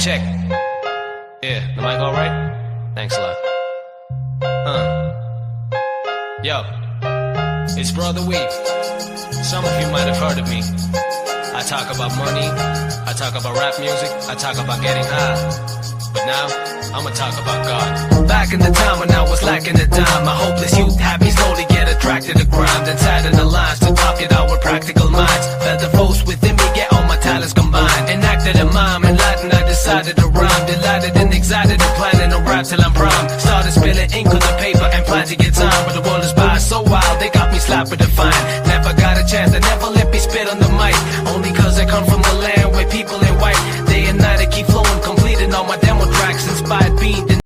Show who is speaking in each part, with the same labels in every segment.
Speaker 1: check. Yeah, the mic all right? Thanks a lot. Yo, it's Brother Week. Some of you might have heard of me. I talk about money, I talk about rap music, I talk about getting high. But now, I'ma talk about God. Back in the time when I was lacking a dime, my hopeless youth had me slowly get attracted to crime. Then sat in the lines to top it out with practical minds. Felt the force within me, get all my talents combined. Enacted a mime, in Latin I decided to rhyme. Delighted and excited and planning to rap till I'm prime. Started spilling ink on the paper and plan to get time. But the world is by so wild, they got me slapped with a fine. Never got a chance, they never let me spit on the mic. Only cause I come from the land where people in white. Day and night I keep flowing, completing all my demo tracks. Inspired being the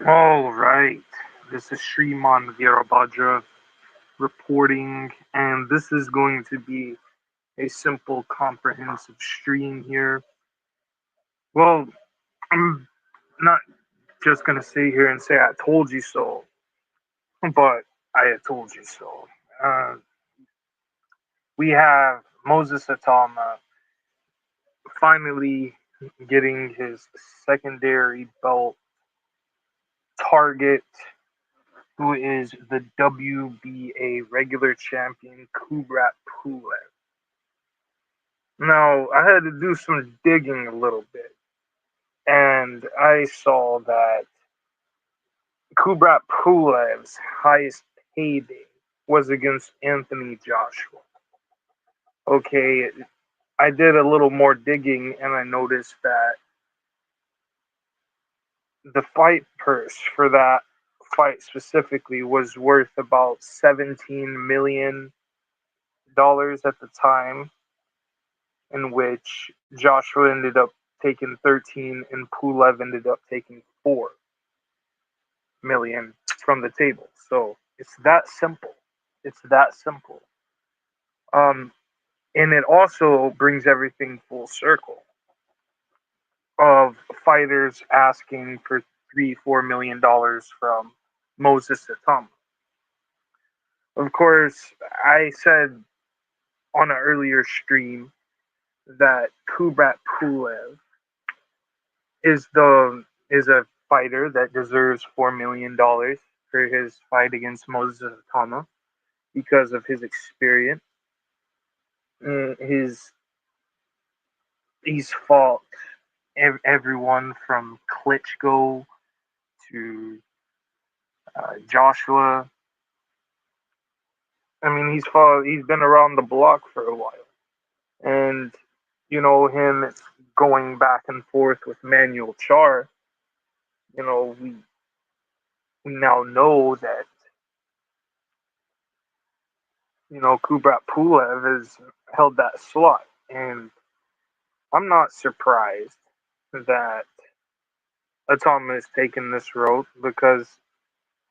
Speaker 2: All right, this is Shriman Virabhadra reporting, and this is going to be a simple, comprehensive stream here. Well, I'm not just going to sit here and say I told you so, but I had told you so. We have Moses Itauma finally getting his secondary belt target, who is the WBA regular champion Kubrat Pulev. Now, I had to do some digging a little bit, and I saw that Kubrat Pulev's highest payday was against Anthony Joshua. Okay, I did a little more digging, and I noticed that the fight purse for that fight specifically was worth about $17 million at the time, in which Joshua ended up taking 13 and Pulev ended up taking 4 million from the table. So it's that simple. It's that simple. And it also brings everything full circle of fighters asking for $3-4 million from Moses Itauma. Of course, I said on an earlier stream that Kubrat Pulev is a fighter that deserves $4 million for his fight against Moses Itauma because of his experience. He's fought everyone from Klitschko to Joshua. I mean, he's been around the block for a while, and him going back and forth with Manuel Char. We now know that Kubrat Pulev has held that slot, and I'm not surprised that Itauma is taking this road because,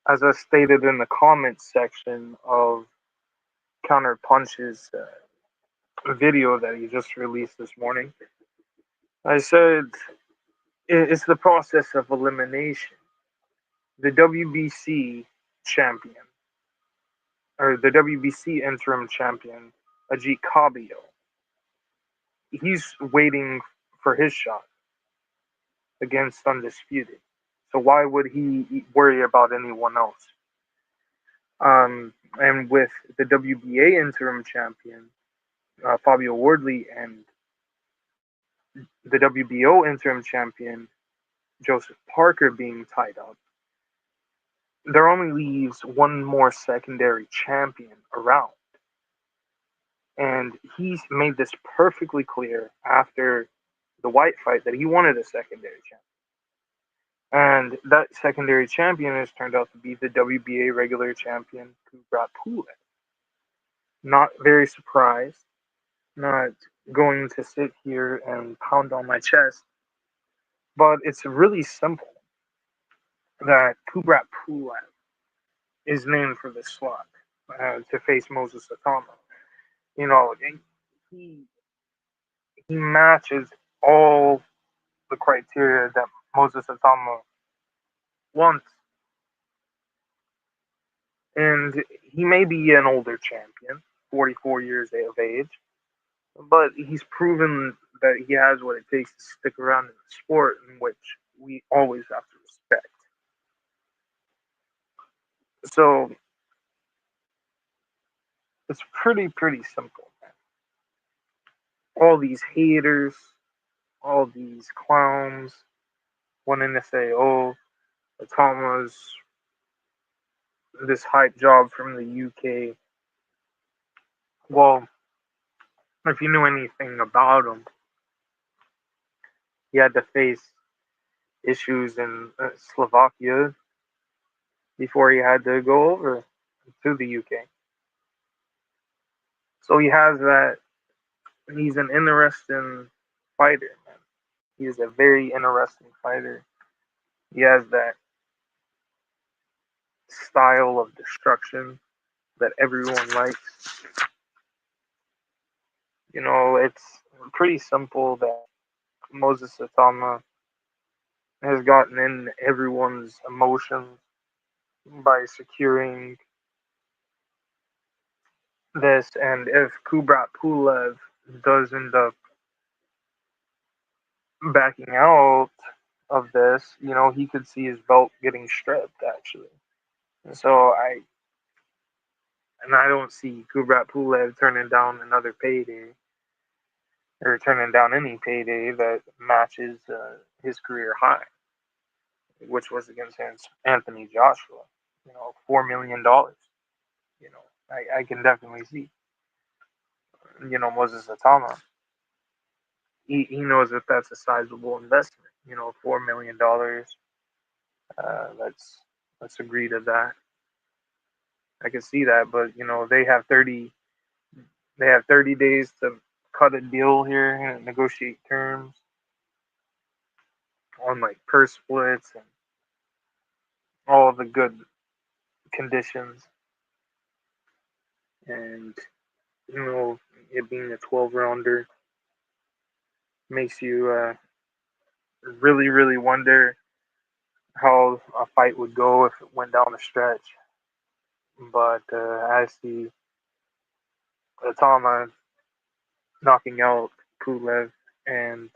Speaker 2: as I stated in the comments section of Counter Punch's video that he just released this morning, I said it's the process of elimination. The WBC champion, or the WBC interim champion, Ajit Cabello, he's waiting for his shot against Undisputed. So why would he worry about anyone else? And with the WBA interim champion, Fabio Wardley, and the WBO interim champion, Joseph Parker, being tied up, there only leaves one more secondary champion around. And he's made this perfectly clear after the White fight that he wanted a secondary champion. And that secondary champion has turned out to be the WBA regular champion, Kubrat Pulev. Not very surprised, not going to sit here and pound on my chest, but it's really simple that Kubrat Pulev is named for this slot to face Moses Itauma. he he matches all the criteria that Moses Itauma wants, and he may be an older champion, 44 years of age, but he's proven that he has what it takes to stick around in the sport, in which we always have to respect. So it's pretty simple, man. All these haters, all these clowns wanting to say, "Oh, Atama's this hype job from the UK." Well, if you knew anything about him, he had to face issues in Slovakia before he had to go over to the UK. So he has that. He's an interesting fighter, man. He is a very interesting fighter. He has that style of destruction that everyone likes. It's pretty simple that Moses Atama has gotten in everyone's emotions by securing this. And if Kubrat Pulev does end up backing out of this, he could see his belt getting stripped, actually. So I don't see Kubrat Pulev turning down another payday or turning down any payday that matches his career high, which was against Anthony Joshua. $4 million. I can definitely see. Moses Atama. He knows that that's a sizable investment. $4 million. Let's agree to that. I can see that, but they have 30 days to cut a deal here and negotiate terms on like purse splits and all the good conditions. And it being a 12 rounder makes you really, really wonder how a fight would go if it went down the stretch. But I see Atama knocking out Pulev and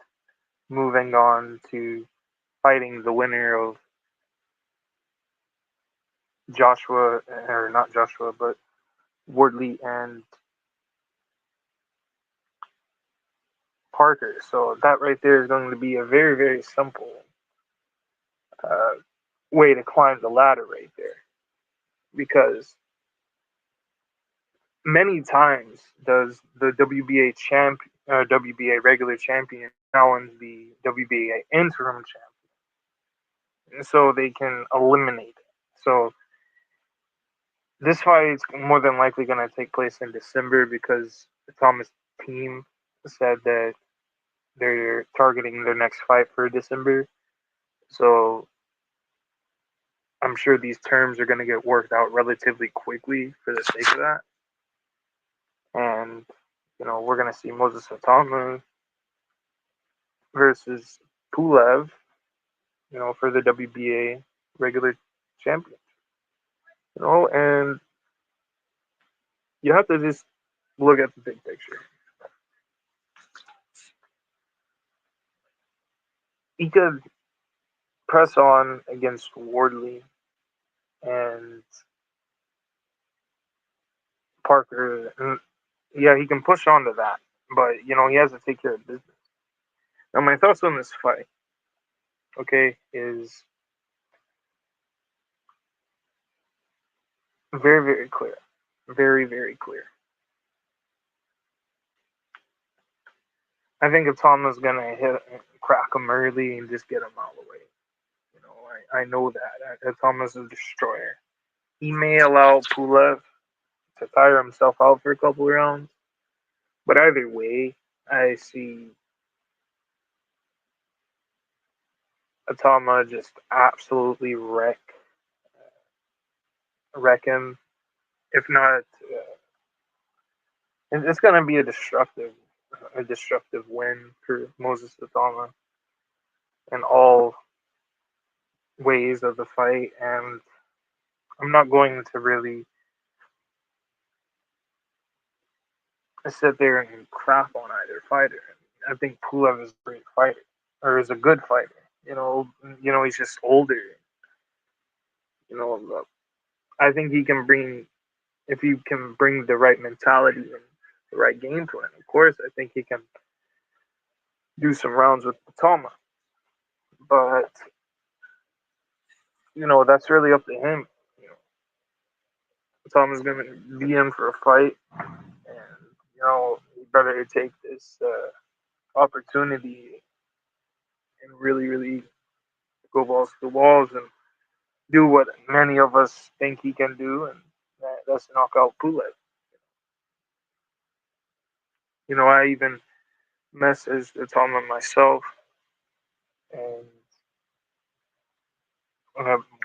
Speaker 2: moving on to fighting the winner of Joshua, or not Joshua, but Wardley and Parker. So that right there is going to be a very, very simple uh, way to climb the ladder right there. Because many times does the WBA regular champion challenge the WBA interim champion, so they can eliminate it. So this fight is more than likely going to take place in December because the Thomas team said that they're targeting their next fight for December. So I'm sure these terms are going to get worked out relatively quickly for the sake of that. And, we're going to see Moses Atama versus Pulev, for the WBA regular champion. And you have to just look at the big picture. He could press on against Wardley and Parker. And yeah, he can push on to that, but he has to take care of business. Now, my thoughts on this fight, okay, is very, very clear. Very, very clear. I think if Tom is gonna crack him early and just get him out of the way. I know that. Thomas is a destroyer. He may allow Pulev to tire himself out for a couple of rounds, but either way, I see Atama just absolutely wreck him. If not, it's going to be a destructive a destructive win for Moses Itauma in all ways of the fight, and I'm not going to really sit there and crap on either fighter. I think Pulev is a great fighter, or is a good fighter. He's just older. You know, I think he can bring, if he can bring the right mentality and the right game plan. Of course, I think he can do some rounds with Itauma, but that's really up to him. You know, Itauma's going to be in for a fight, and he better take this opportunity and really, really go balls to the walls and do what many of us think he can do, and that's knock out Pulev. I even messaged Itauma myself, and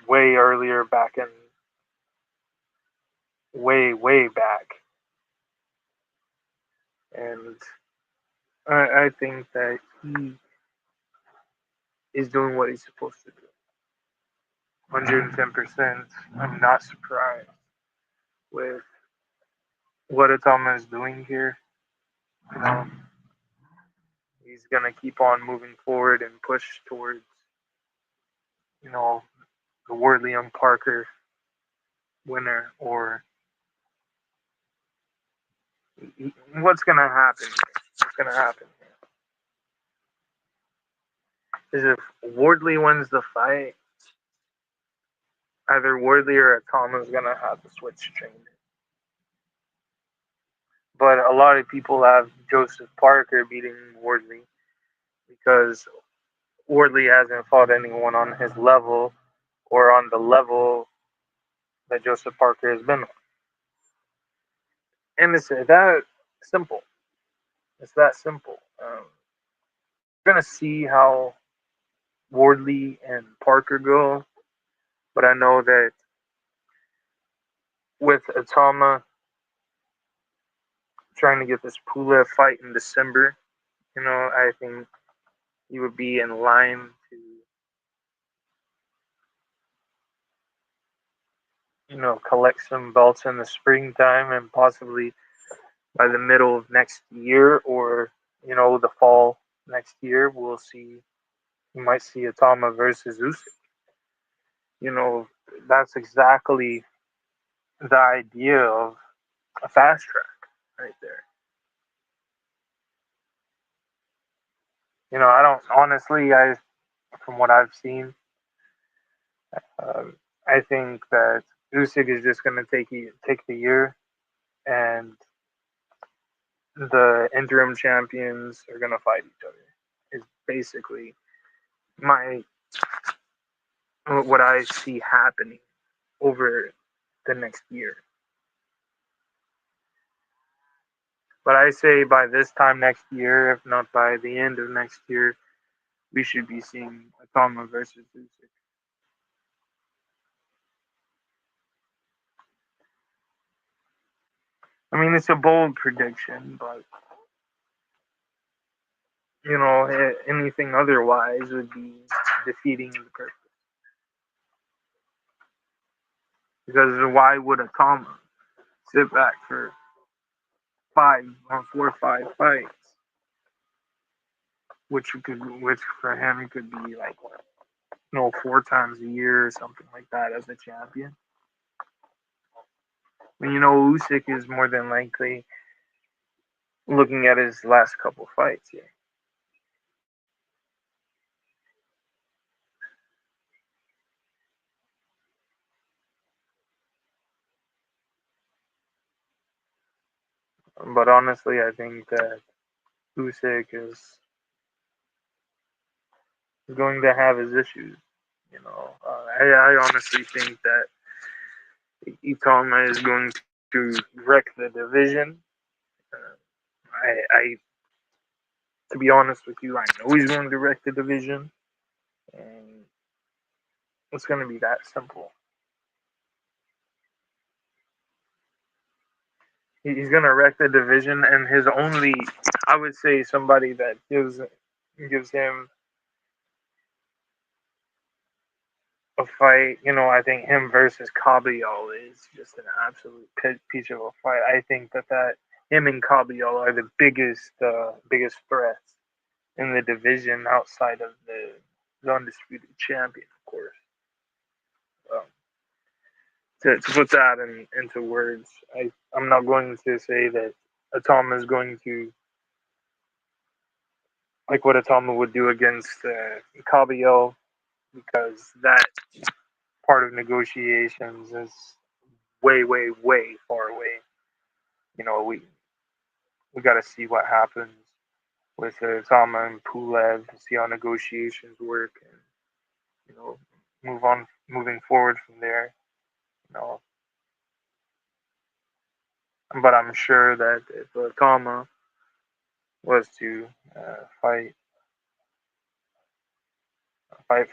Speaker 2: way earlier back in, way back, and I think that he is doing what he's supposed to do. 110%. I'm not surprised with what Itauma is doing here. He's gonna keep on moving forward and push towards, the Wardley Young Parker winner, or what's gonna happen. What's gonna happen is if Wardley wins the fight, either Wardley or Itauma is gonna have to switch trainers. But a lot of people have Joseph Parker beating Wardley because Wardley hasn't fought anyone on his level or on the level that Joseph Parker has been on. And it's that simple. It's that simple. We're going to see how Wardley and Parker go, but I know that with Itauma trying to get this Pulev fight in December, I think he would be in line to, collect some belts in the springtime, and possibly by the middle of next year, or, the fall next year, we'll see. You might see Itauma versus Usyk. That's exactly the idea of a fast track right there. I don't honestly. From what I've seen, I think that Usyk is just going to take the year, and the interim champions are going to fight each other. Is basically my what I see happening over the next year. But I say by this time next year, if not by the end of next year, we should be seeing Itauma versus Usyk. I mean, it's a bold prediction, but anything otherwise would be defeating the purpose. Because why would Itauma sit back for 4 or 5 fights, which for him could be like 4 times a year or something like that as a champion. I mean, Usyk is more than likely looking at his last couple fights here. But honestly, I think that Usyk is going to have his issues. I honestly think that Itauma is going to wreck the division. I, to be honest with you, I know he's going to wreck the division, and it's going to be that simple. He's going to wreck the division, and his only I would say somebody that gives him a fight. I think him versus Caballero is just an absolute piece of a fight. I think that him and Caballero are the biggest threats in the division outside of the undisputed champion, of course. Um, to put that into words, I'm not going to say that Itauma is going to like what Itauma would do against Caballero, because that part of negotiations is way, way, way far away. We got to see what happens with Itauma and Pulev, see how negotiations work, and you know, moving forward from there. You know, but I'm sure that if Itauma was to fight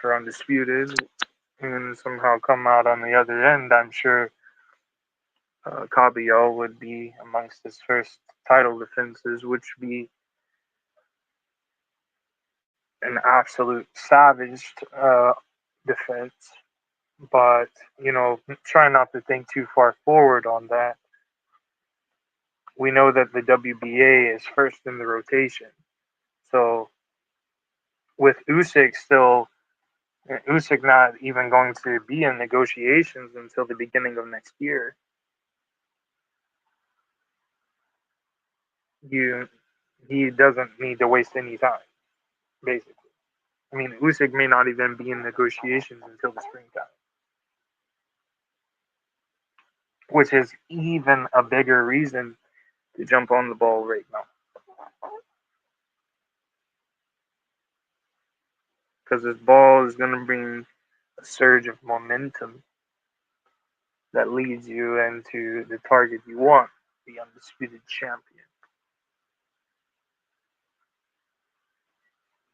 Speaker 2: for undisputed and somehow come out on the other end, I'm sure Caballero would be amongst his first title defenses, which would be an absolute savage defense. But, try not to think too far forward on that. We know that the WBA is first in the rotation. So, with Usyk not even going to be in negotiations until the beginning of next year, he doesn't need to waste any time, basically. I mean, Usyk may not even be in negotiations until the springtime, which is even a bigger reason to jump on the ball right now. Because this ball is going to bring a surge of momentum that leads you into the target you want, the undisputed champion.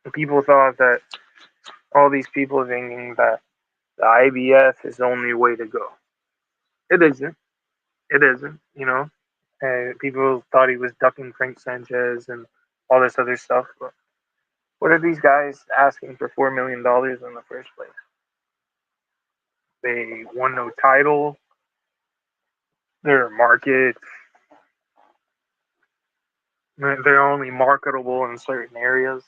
Speaker 2: And people thought that all these people thinking that the IBF is the only way to go. It isn't. It isn't, people thought he was ducking Frank Sanchez and all this other stuff. But what are these guys asking for $4 million in the first place? They won no title. Their market, they're only marketable in certain areas.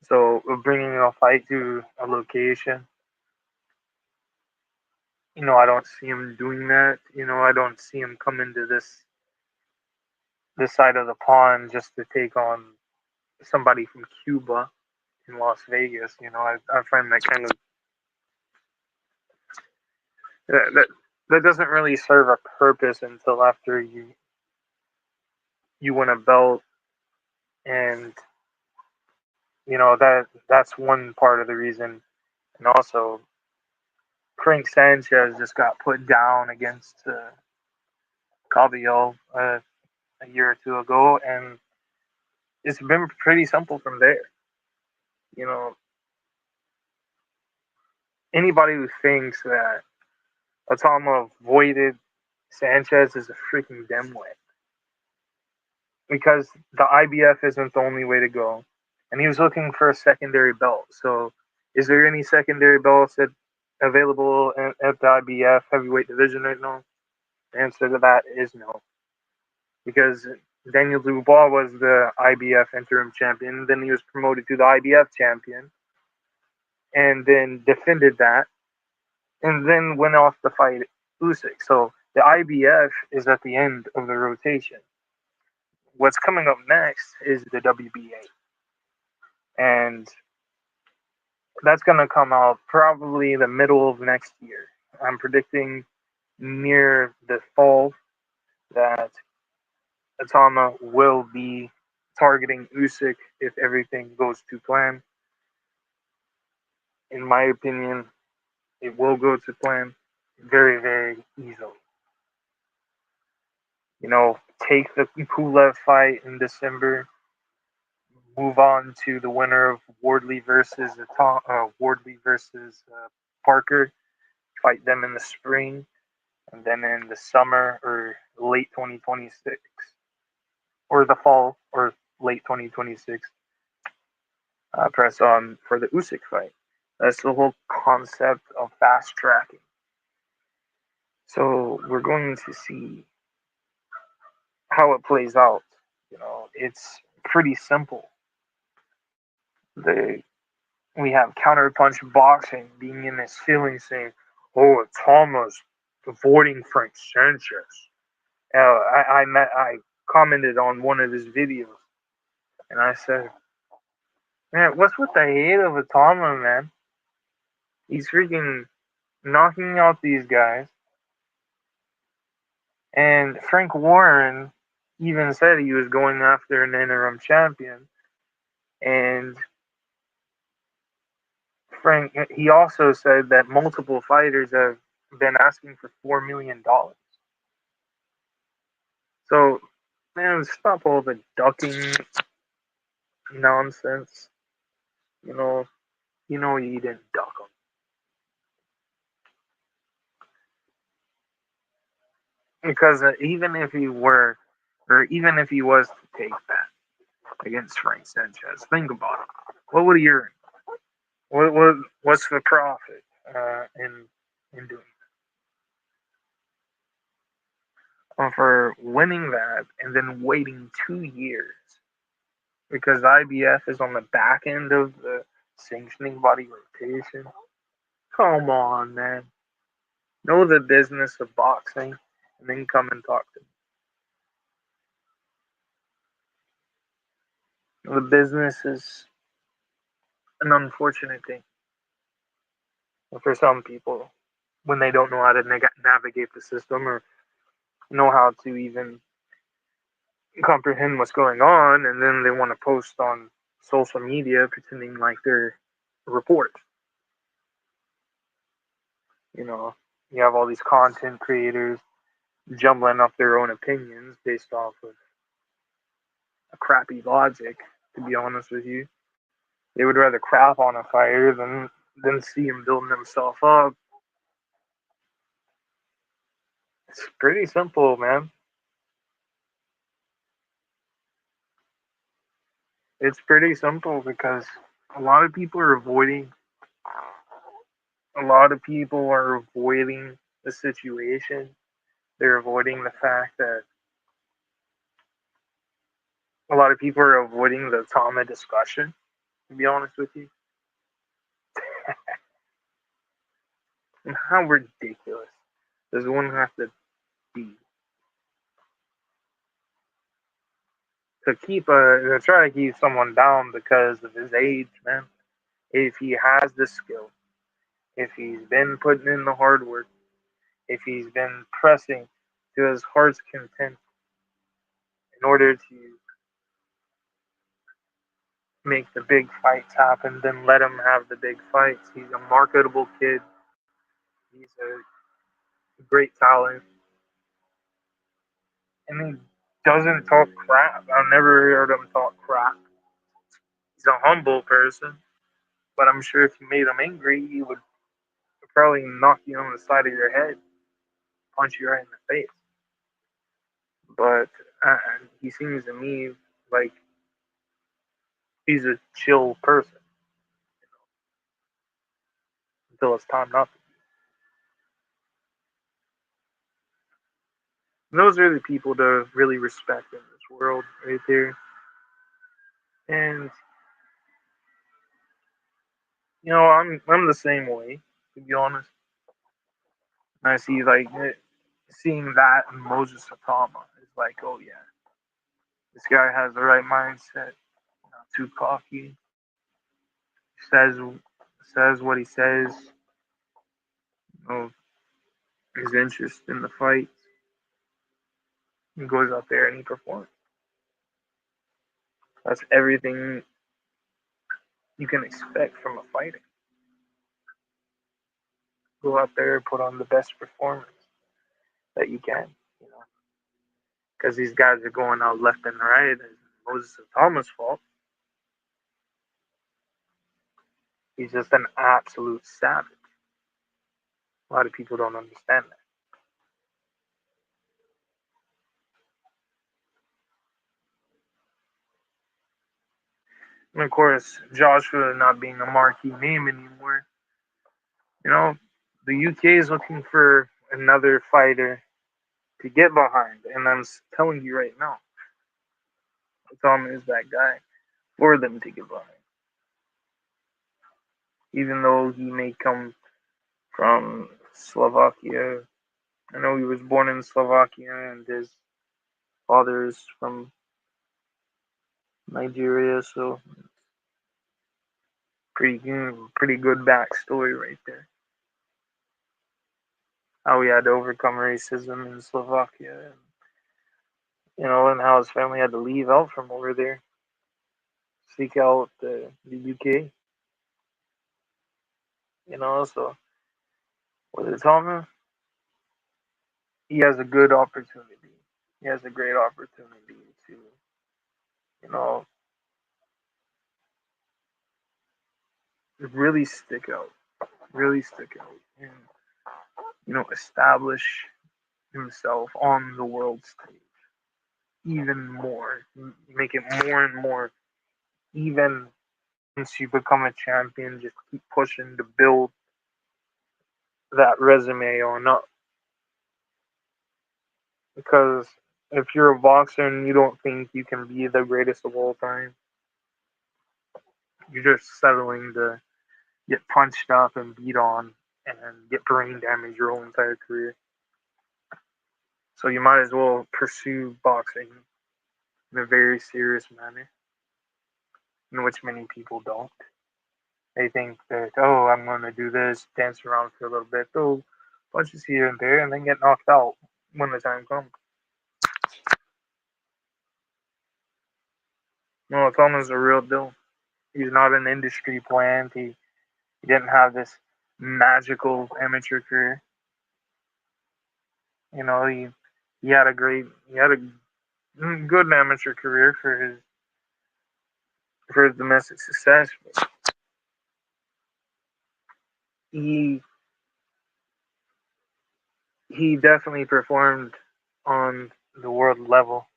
Speaker 2: So bringing a fight to a location, I don't see him doing that. I don't see him coming to this side of the pond just to take on somebody from Cuba in Las Vegas. I find that kind of that doesn't really serve a purpose until after you win a belt, and that's one part of the reason. And also, Frank Sanchez just got put down against Caballero a year or two ago, and it's been pretty simple from there. You know, Anybody who thinks that Itauma avoided Sanchez is a freaking dimwit, because the IBF isn't the only way to go, and he was looking for a secondary belt. So, is there any secondary belts available at the IBF heavyweight division right now? The answer to that is no, because Daniel Dubois was the IBF interim champion, then he was promoted to the IBF champion, and then defended that, and then went off to fight Usyk. So the IBF is at the end of the rotation. What's coming up next is the WBA, and that's going to come out probably the middle of next year. I'm predicting near the fall that Itauma will be targeting Usyk if everything goes to plan. In my opinion, it will go to plan very, very easily. Take the Pulev fight in December, move on to the winner of Wardley versus Parker, fight them in the spring, and then in the summer or late 2026, or the fall or late 2026 press on for the Usyk fight. That's the whole concept of fast tracking. So we're going to see how it plays out. It's pretty simple. The We have counterpunch boxing being in his feelings, saying, "Oh, Itauma avoiding Frank Sanchez." I commented on one of his videos, and I said, "Man, what's with the hate of Itauma, man? He's freaking knocking out these guys." And Frank Warren even said he was going after an interim champion, and he also said that multiple fighters have been asking for $4 million. So, man, stop all the ducking nonsense. You know, you didn't duck him because even if he were, or even if he was to take that against Frank Sanchez, think about it. What would he earn? What's the profit in doing for winning that and then waiting 2 years because IBF is on the back end of the sanctioning body rotation? Come on, man. Know the business of boxing and then come and talk to me. The business is an unfortunate thing for some people when they don't know how to navigate the system or know how to even comprehend what's going on, and then they want to post on social media pretending like they're reporters. You know, you have all these content creators jumbling up their own opinions based off of a crappy logic, to be honest with you. They would rather crap on a fighter than see him building himself up. It's pretty simple, man. It's pretty simple because a lot of people are avoiding a lot of people are avoiding the situation. They're avoiding the fact that a lot of people are avoiding the Itauma discussion, to be honest with you. And how ridiculous does one have to be to try to keep someone down because of his age, man? If he has the skill, if he's been putting in the hard work, if he's been pressing to his heart's content in order to make the big fights happen, then let him have the big fights. He's a marketable kid. He's a great talent. And he doesn't talk crap. I've never heard him talk crap. He's a humble person. But I'm sure if you made him angry, he would probably knock you on the side of your head, punch you right in the face. But he seems to me like he's a chill person until it's time not to. And those are the people to really respect in this world right there. And I'm the same way, to be honest. And I see like seeing that in Moses Itauma is like, oh yeah, this guy has the right mindset. Not too cocky. Says says what he says. You know, his interest in the fight. He goes out there and he performs. That's everything you can expect from a fighter. Go out there, put on the best performance that you can. You know, because these guys are going out left and right. It's Moses Thomas' fault. He's just an absolute savage. A lot of people don't understand that. And of course, Joshua not being a marquee name anymore. You know, the UK is looking for another fighter to get behind, and I'm telling you right now, Itauma is that guy for them to get behind. Even though he may come from Slovakia, I know he was born in Slovakia, and his father is from Nigeria, so pretty good backstory right there. How he had to overcome racism in Slovakia, and and how his family had to leave out from over there, seek out the UK. So with Itauma, he has a good opportunity. He has a great opportunity to, you know, really stick out, and establish himself on the world stage even more, make it more and more. Even once you become a champion, just keep pushing to build that resume on up. Because if you're a boxer and you don't think you can be the greatest of all time, you're just settling to get punched up and beat on and get brain damage your whole entire career. So you might as well pursue boxing in a very serious manner, in which many people don't. They think that, oh, I'm going to do this, dance around for a little bit, throw punches here and there, and then get knocked out when the time comes. No, Atoma's a real deal. He's not an industry plant. He didn't have this magical amateur career. He had a good amateur career for his domestic success. But he he definitely performed on the world level.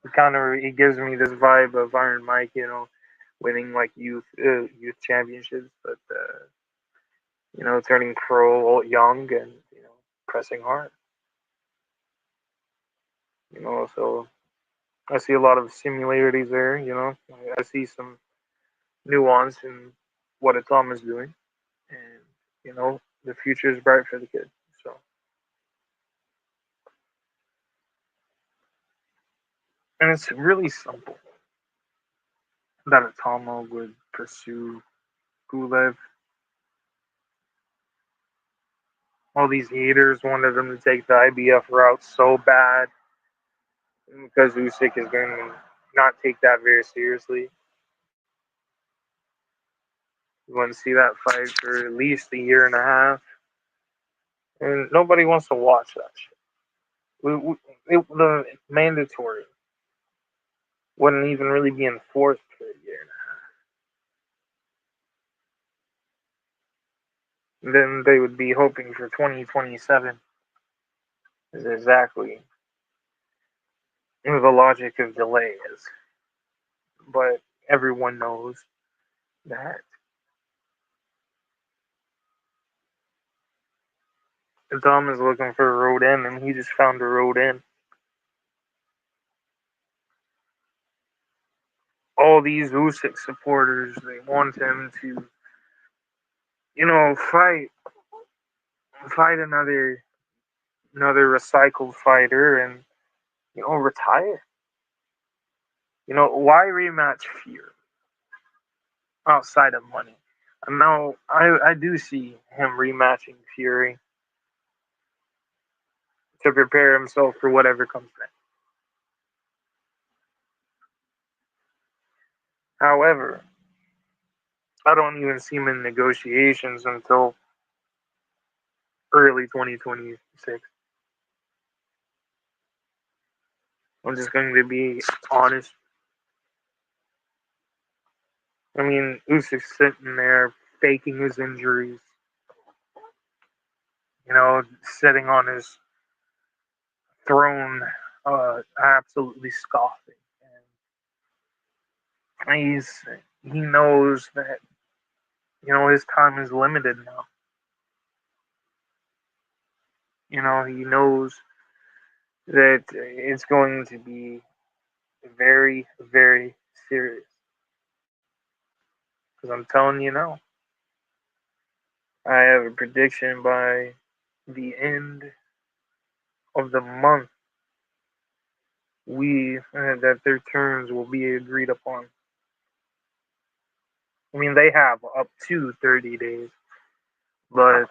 Speaker 2: He gives me this vibe of Iron Mike, winning like youth championships, but turning pro young and pressing hard. So I see a lot of similarities there. I see some nuance in what Atom is doing, and the future is bright for the kid. So, and it's really simple that Atama would pursue Pulev. All these haters wanted him to take the IBF route so bad because Usyk is going to not take that very seriously. We want to see that fight for at least a year and a half, and nobody wants to watch that shit. The mandatory wouldn't even really be enforced for a year and a half. And then they would be hoping for 2027 is exactly the logic of delay is. But everyone knows that Dom is looking for a road in, and he just found a road in. All these Usyk supporters, they want him to, fight another recycled fighter and retire. Why rematch Fury outside of money? And now I do see him rematching Fury to prepare himself for whatever comes next. However, I don't even see him in negotiations until early 2026. I'm just going to be honest. I mean, Usyk's sitting there faking his injuries, sitting on his throne, absolutely scoffing and He knows that his time is limited now. He knows that it's going to be very, very serious. Because I'm telling you now, I have a prediction by the end of the month that their terms will be agreed upon. I mean, they have up to 30 days, but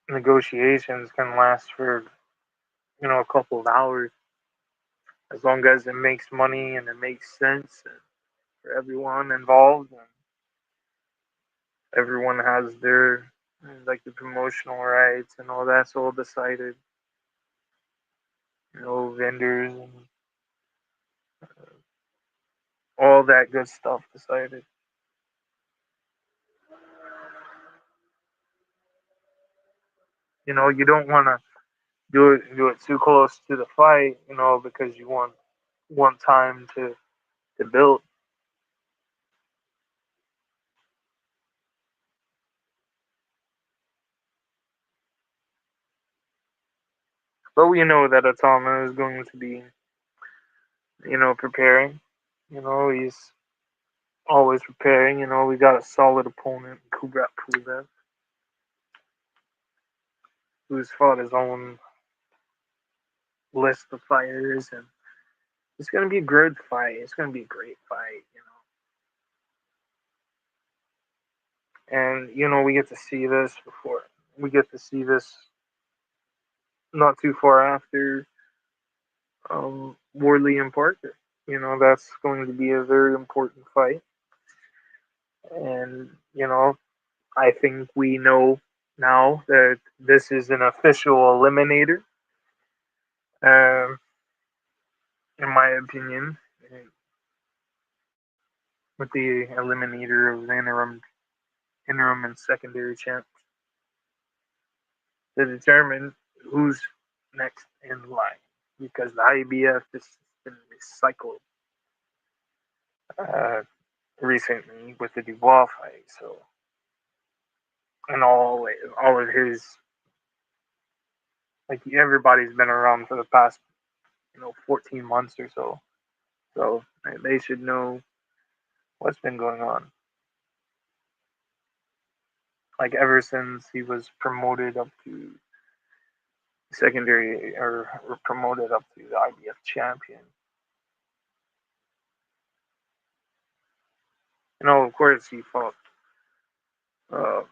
Speaker 2: negotiations can last for a couple of hours as long as it makes money and it makes sense for everyone involved and everyone has their like the promotional rights and all that's all decided. Vendors and all that good stuff decided. You don't want to do it too close to the fight, because you want time to build. But we know that Itauma is going to be, preparing. He's always preparing. We got a solid opponent, Kubrat Pulev, who's fought his own list of fighters, and it's going to be a good fight. It's going to be a great fight. And we get to see this before. We get to see this not too far after Worley and Parker. That's going to be a very important fight. And, I think we know now that this is an official eliminator. Um, in my opinion, with the eliminator of the interim and secondary champs to determine who's next in line, because the IBF has been recycled uh, recently with the Dubois fight. So, and all of his, like, everybody's been around for the past 14 months or so. So they should know what's been going on. Like, ever since he was promoted up to secondary, or promoted up to the IBF champion. Of course, he fought uh,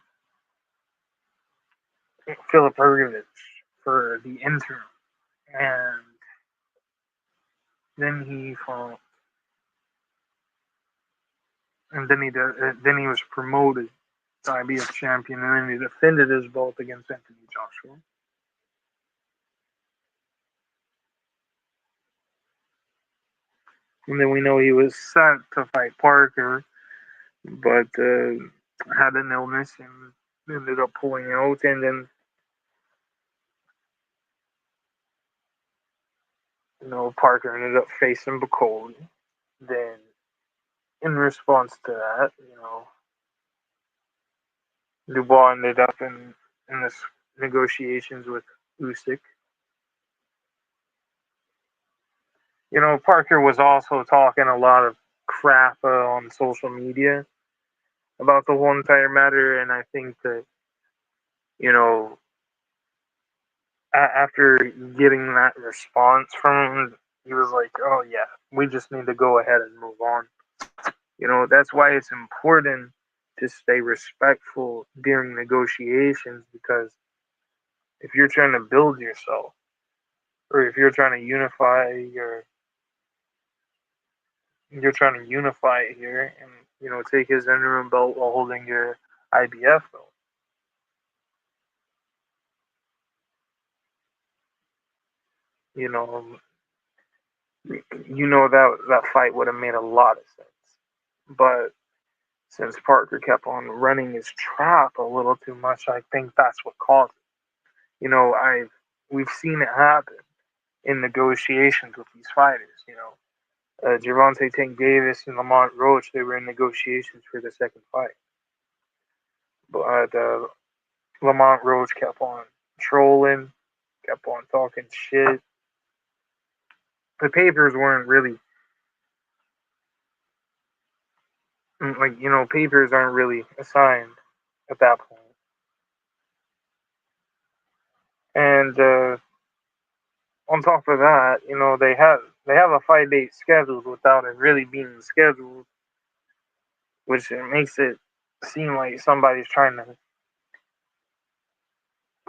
Speaker 2: Philip Ergovich for the interim, and then he fought, and then he was promoted to IBF champion, and then he defended his belt against Anthony Joshua. And then we know he was set to fight Parker, but had an illness and ended up pulling out. And then, Parker ended up facing Bacoli. Then, in response to that, Dubois ended up in this negotiations with Usyk. Parker was also talking a lot of crap on social media about the whole entire matter, and I think that, after getting that response from him, he was like, "Oh yeah, we just need to go ahead and move on." That's why it's important to stay respectful during negotiations, because if you're trying to build yourself, or if you're trying to unify it here, and take his interim belt while holding your IBF belt. You know, that fight would have made a lot of sense, but since Parker kept on running his trap a little too much, I think that's what caused it. We've seen it happen in negotiations with these fighters. Gervonta Tank Davis and Lamont Roach, they were in negotiations for the second fight. But Lamont Roach kept on trolling, kept on talking shit. The papers weren't really, papers aren't really assigned at that point. And on top of that, they have a fight date scheduled without it really being scheduled, which makes it seem like somebody's trying to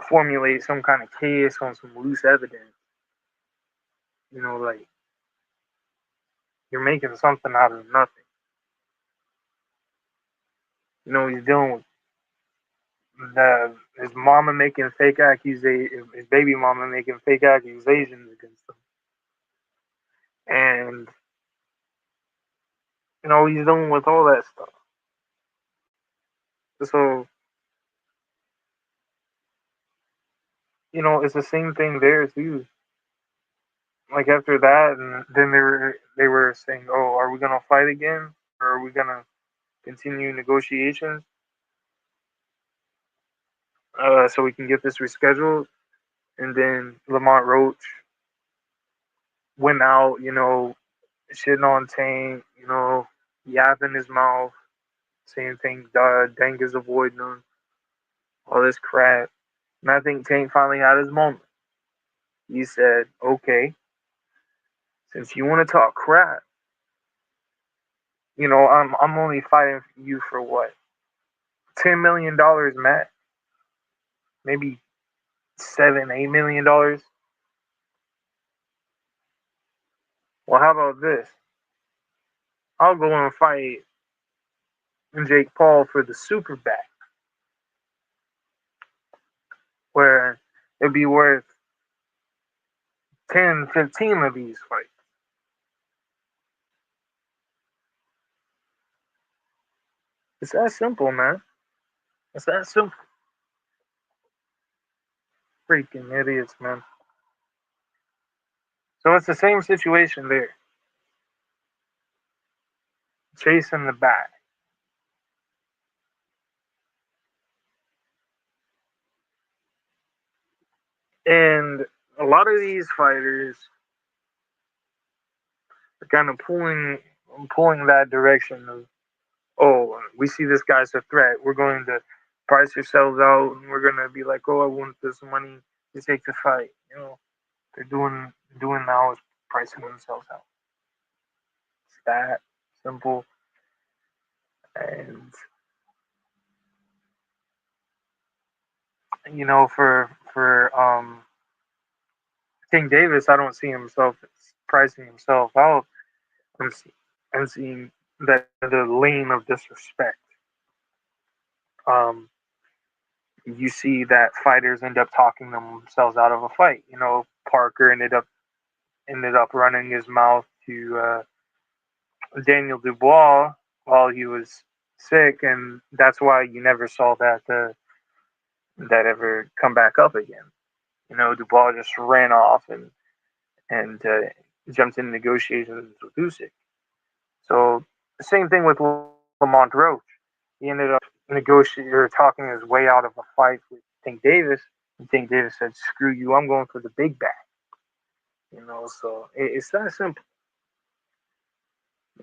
Speaker 2: formulate some kind of case on some loose evidence. Like you're making something out of nothing. He's dealing with his mama making fake accusations, his baby mama making fake accusations against him, and he's dealing with all that stuff. So it's the same thing there too. Like after that, and then they were saying, "Oh, are we gonna fight again, or are we gonna continue negotiations so we can get this rescheduled?" And then Lamont Roach went out, shitting on Tank, yapping his mouth, saying Tank Tank is avoiding him, all this crap. And I think Tank finally had his moment. He said, "Okay, since you want to talk crap, I'm only fighting you for what, $10 million max, maybe $7-8 million. Well, how about this? I'll go and fight Jake Paul for the super back, where it'd be worth 10, 15 of these fights." It's that simple, man. It's that simple. Freaking idiots, man. So it's the same situation there. Chasing the bag. And a lot of these fighters are kind of pulling that direction of, oh, we see this guy's a threat. We're going to price yourselves out, and we're gonna be like, oh, I want this money to take the fight. They're doing now is pricing themselves out. It's that simple. And for King Davis, I don't see himself pricing himself out. I'm seeing that the lane of disrespect. Um, you see that fighters end up talking themselves out of a fight. Parker ended up running his mouth to Daniel Dubois while he was sick, and that's why you never saw that ever come back up again. Dubois just ran off and jumped in negotiations with Usyk. So the same thing with Lamont Roach. He ended up negotiating or talking his way out of a fight with Tank Davis. And Tank Davis said, "Screw you! I'm going for the big bag." So it's that simple.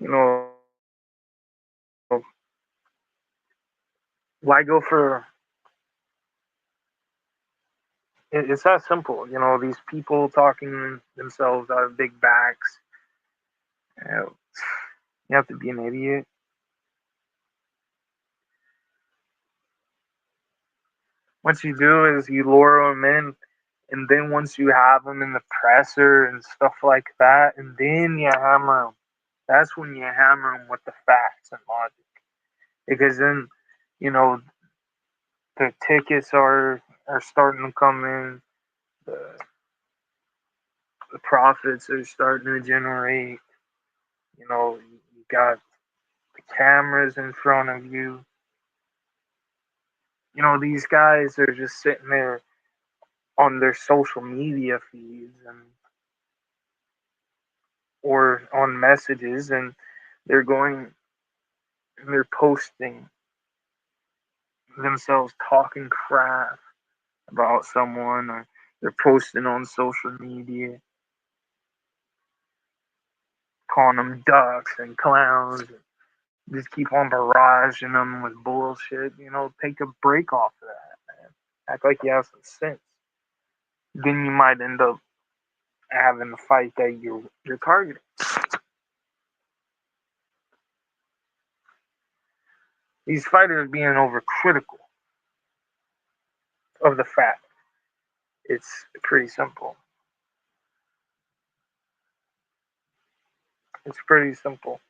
Speaker 2: You know, why go for? It's that simple. These people talking themselves out of big backs. You, know, you have to be an idiot. What you do is you lure them in, and then once you have them in the presser and stuff like that, and then you hammer them. That's when you hammer them with the facts and logic, because then you know the tickets are starting to come in, the the profits are starting to generate. You got the cameras in front of you. These guys are just sitting there on their social media feeds, and or on messages, and they're going and they're posting themselves talking crap about someone, or they're posting on social media calling them ducks and clowns. Just keep on barraging them with bullshit. Take a break off of that, man. Act like you have some sense. Then you might end up having a fight that you're targeting. These fighters being overcritical of the fact. It's pretty simple. It's pretty simple.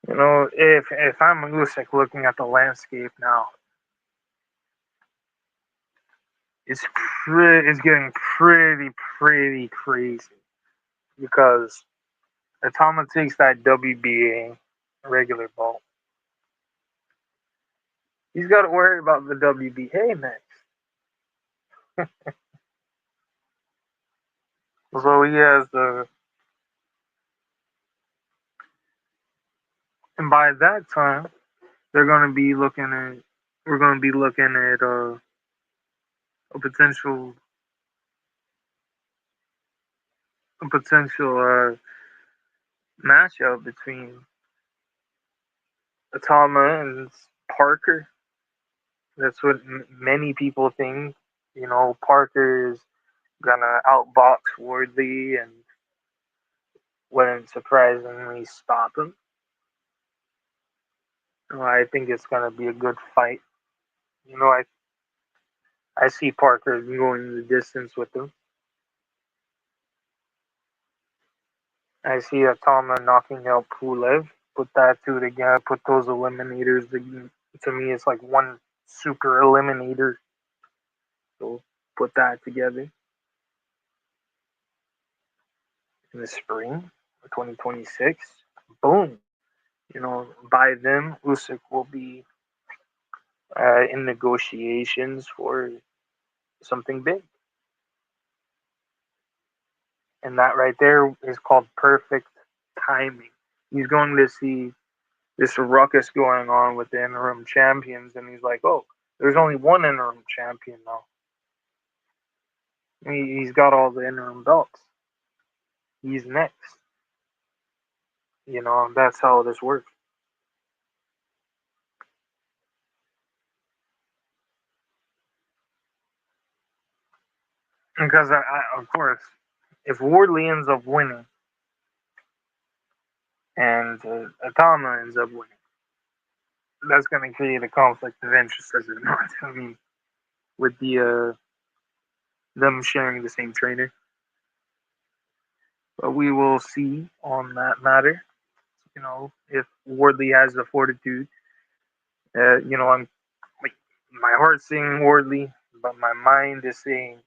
Speaker 2: If I'm a Usyk looking at the landscape now, it's getting pretty crazy because Itauma takes that WBA regular belt. He's got to worry about the WBA next. So he has and by that time, they're going to be looking at, we're going to be looking at a potential, matchup between Itauma and Parker. That's what many people think. Parker is gonna outbox Wardley and wouldn't surprisingly stop him. I think it's gonna be a good fight. I see Parker going the distance with him. I see Itauma knocking out Pulev. Put that two together. Put those eliminators. To me, it's like one super eliminator. So put that together in the spring of 2026. Boom. By then, Usyk will be in negotiations for something big. And that right there is called perfect timing. He's going to see this ruckus going on with the interim champions, and he's like, oh, there's only one interim champion now. He's got all the interim belts. He's next. That's how this works. Because, of course, if Wardley ends up winning and Itauma ends up winning, that's going to create a conflict of interest, as it not. I mean, with them sharing the same trainer. But we will see on that matter. If Wardley has the fortitude. I'm like, my heart's saying Wardley, but my mind is saying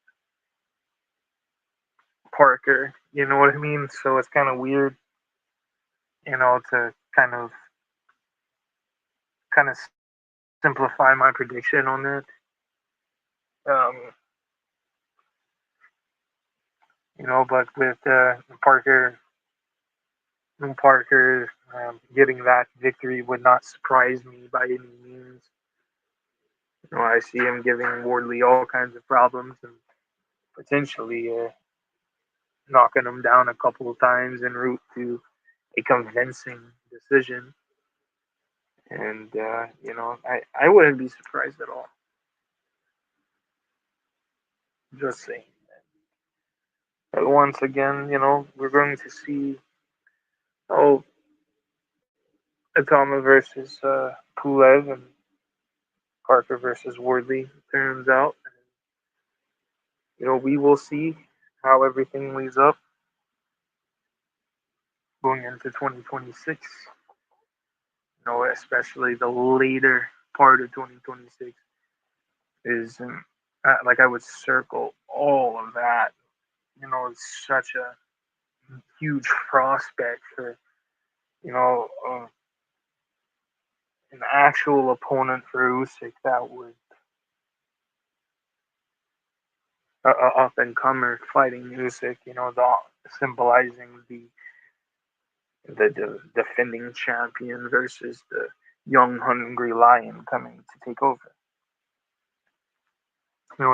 Speaker 2: Parker. You know what I mean? So it's kind of weird, to kind of simplify my prediction on it. Um, but with Parker getting that victory would not surprise me by any means. I see him giving Wardley all kinds of problems and potentially knocking him down a couple of times en route to a convincing decision. And I wouldn't be surprised at all. Just saying. But once again, we're going to see how Itauma versus Pulev and Parker versus Wardley turns out. We will see how everything leads up going into 2026. Especially the later part of 2026 is like I would circle all of that. It's such a huge prospect for an actual opponent for Usyk that would up and comer fighting music. Symbolizing the defending champion versus the young hungry lion coming to take over.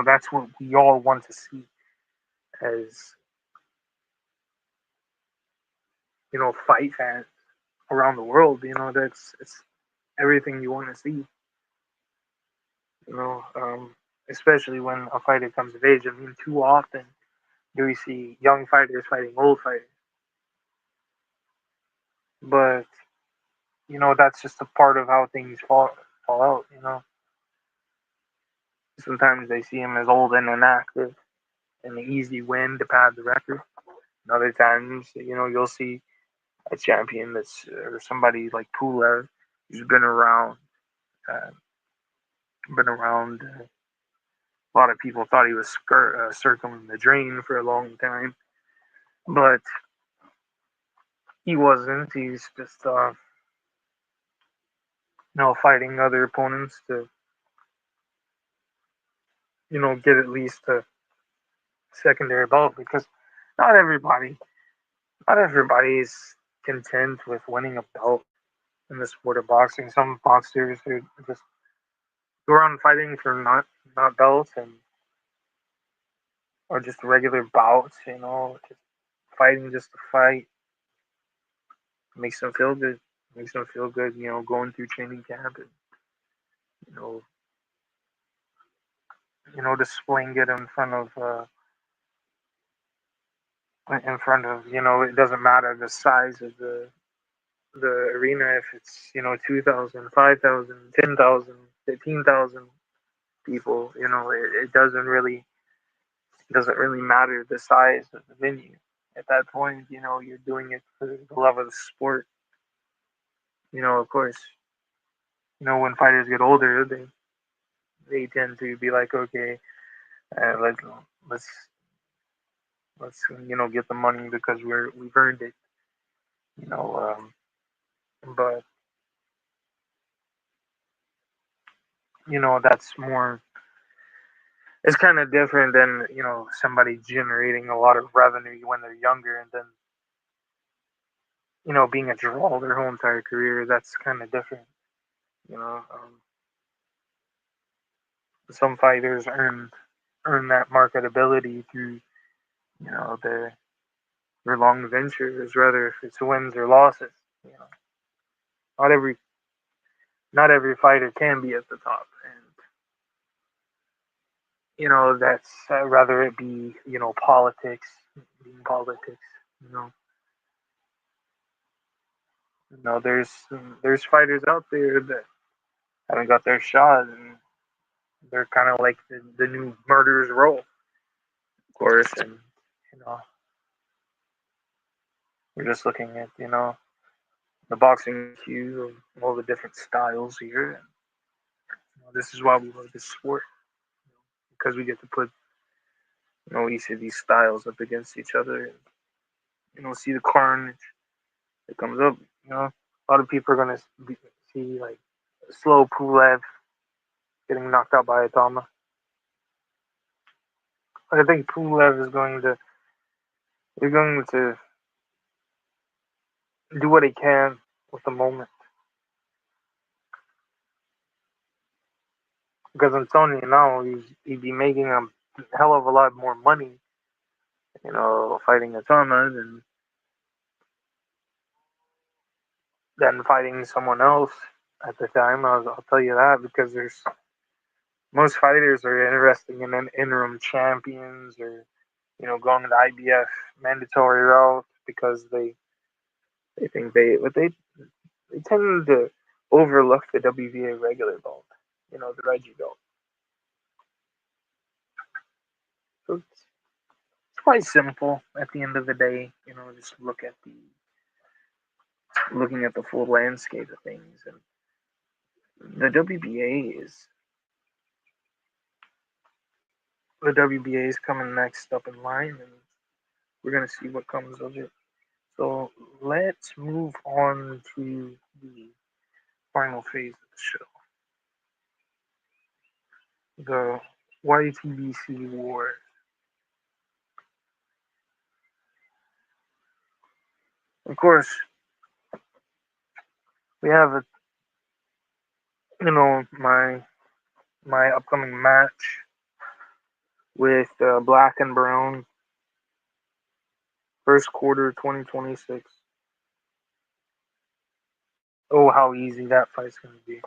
Speaker 2: That's what we all want to see as fight fans around the world. That's it's everything you want to see. You know, um, Especially when a fighter comes of age. I mean, too often do we see young fighters fighting old fighters, but that's just a part of how things fall out. Sometimes they see him as old and inactive, and an easy win to pad the record. And other times, you'll see a champion that's or somebody like Pulev who's uh, been around. A lot of people thought he was circling the drain for a long time, but he wasn't. He's just fighting other opponents to get at least a secondary belt because not everybody not everybody is content with winning a belt in the sport of boxing. Some boxers who just go around fighting for not belts and or just regular bouts, just fighting just to fight makes them feel good. Makes them feel good, going through training camp and you know, displaying it in front of it doesn't matter the size of the arena if it's 2,000, 5,000, 10,000, 15,000 people. It doesn't really matter the size of the venue. At that point, you're doing it for the love of the sport. Of course, when fighters get older, they tend to be like, okay, uh, let, let's let's get the money because we've earned it. You know, but that's more. It's kind of different than somebody generating a lot of revenue when they're younger and then being a draw their whole entire career. That's kind of different. You know, some fighters earn that marketability through their long ventures, whether if it's wins or losses. You know, not every not every fighter can be at the top, and that's rather it be politics, being politics. You know, there's fighters out there that haven't got their shot, and they're kind of like the new murderers row, of course, and you know we're just looking at the boxing queue of all the different styles here, and this is why we love this sport because we get to put each of these styles up against each other, and see the carnage that comes up. A lot of people are gonna see like slow Pulev getting knocked out by Itauma. I think Pulev is going to do what he can with the moment because I'm telling you now he'd be making a hell of a lot more money, fighting Itauma than fighting someone else at the time. I'll tell you that because there's most fighters are interested in an interim champions or going the IBF mandatory route because they think they tend to overlook the WBA regular belt, the Reggie belt. So it's quite simple at the end of the day. Just looking at the full landscape of things, and the WBA is coming next up in line, and we're gonna see what comes of it. So let's move on to the final phase of the show, the YTBC Wars. Of course, we have my upcoming match with Black and Brown, first quarter 2026. Oh, how easy that fight's going to be.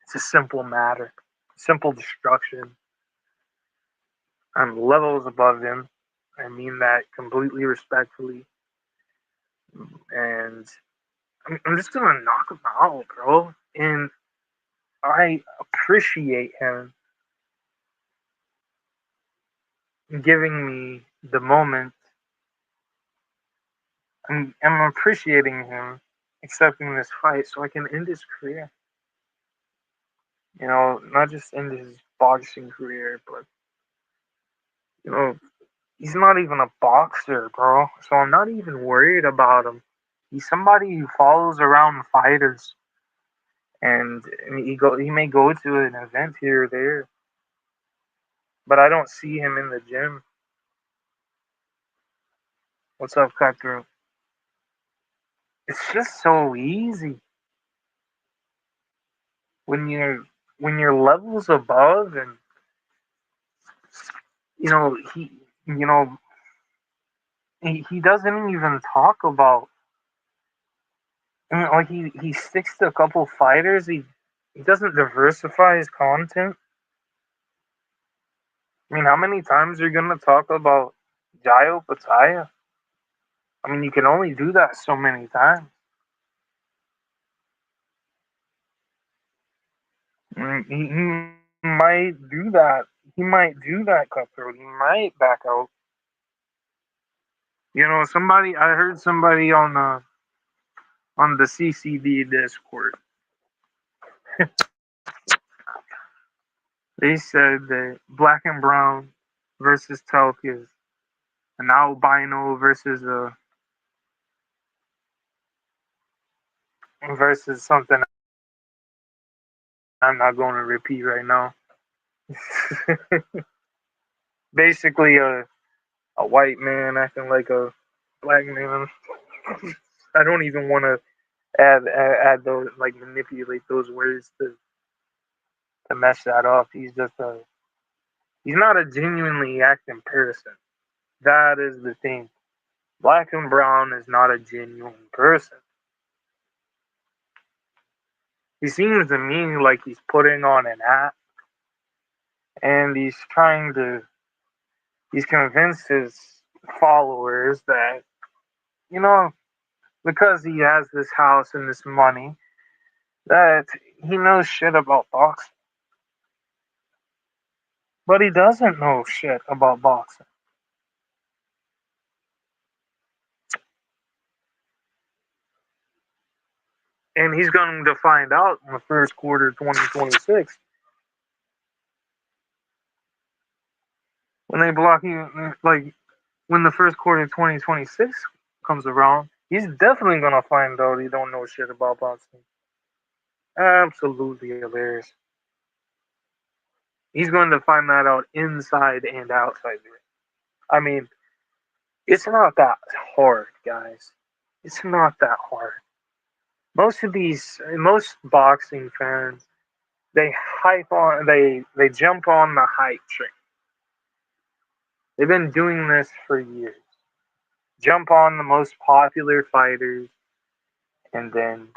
Speaker 2: It's a simple matter, simple destruction. I'm levels above him. I mean that completely respectfully. And I'm just going to knock him out, bro. And I appreciate him giving me the moment. I'm appreciating him accepting this fight so I can end his career. Not just end his boxing career, but, he's not even a boxer, bro. So I'm not even worried about him. He's somebody who follows around fighters, and he may go to an event here or there, but I don't see him in the gym. What's up, Cutthroat? It's just so easy when you're levels above, and you know he you know he doesn't even talk about. Like he sticks to a couple fighters. He doesn't diversify his content. I mean, how many times are you gonna talk about Jayo Pataya? I mean, you can only do that so many times. He might do that. He might do that, Cutthroat. He might back out. Somebody. I heard somebody on the CCD Discord. They said that Black and Brown versus Telk is an albino versus something I'm not going to repeat right now. Basically, a white man acting like a black man. I don't even want to add those, like, manipulate those words to mess that up. He's not a genuinely acting person. That is the thing. Black and Brown is not a genuine person. He seems to me like he's putting on an act, and he's convinced his followers that, you know, because he has this house and this money, that he knows shit about boxing. But he doesn't know shit about boxing. And he's going to find out in the first quarter of 2026. When they block you, like, when the first quarter of 2026 comes around, he's definitely going to find out he don't know shit about boxing. Absolutely hilarious. He's going to find that out inside and outside the ring. I mean, it's not that hard, guys. It's not that hard. Most boxing fans, they jump on the hype train. They've been doing this for years. Jump on the most popular fighters, and then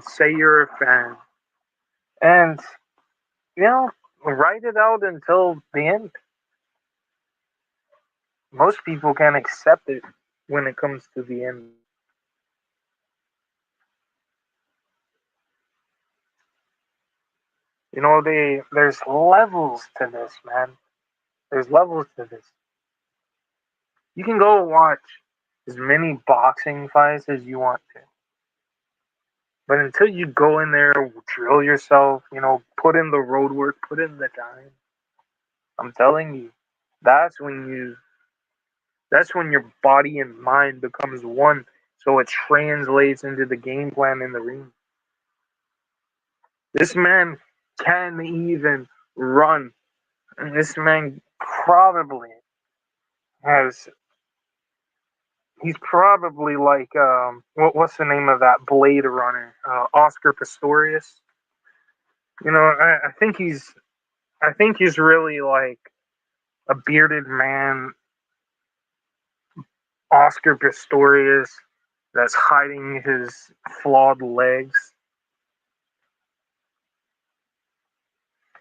Speaker 2: say you're a fan, and you know, write it out until the end. Most people can't accept it when it comes to the end. There's levels to this, man. There's levels to this. You can go watch as many boxing fights as you want to. But until you go in there, drill yourself, put in the road work, put in the time, I'm telling you, that's when you that's when your body and mind becomes one, so it translates into the game plan in the ring. This man can even run. And this man probably has He's probably like what's the name of that Blade Runner? Oscar Pistorius. You know, I think he's really like a bearded man, Oscar Pistorius, that's hiding his flawed legs.